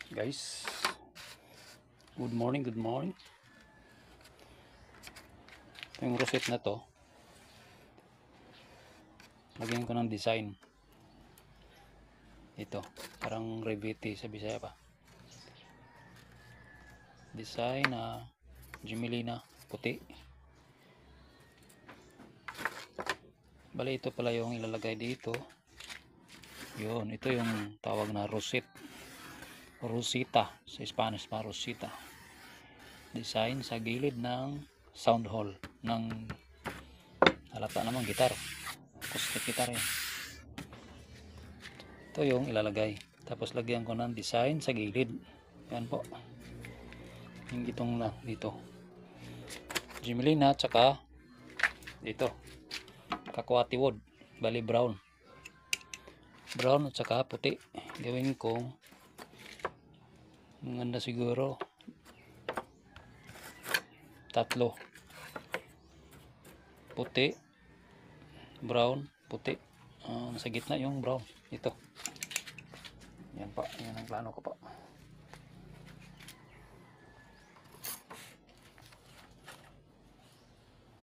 Guys, good morning. Ito yung rosette na to, lagyan ko ng design. Ito parang revete sa Bisaya pa, design na Gemelina puti. Bali ito pala yung ilalagay dito. Yun, ito yung tawag na rosette, rosita sa Spanish pa, rosita. Design sa gilid ng sound hole ng halata namang gitar, acoustic guitar yan. Ito yung ilalagay, tapos lagyan ko ng design sa gilid. Yan po, yung itong na dito Gemelina, tsaka dito kakwati wood, bali brown at saka puti. Gawin ko maganda siguro tatlo, puti, brown, puti. Sa gitna yung brown. Ito yan pa, yan ang plano ko pa.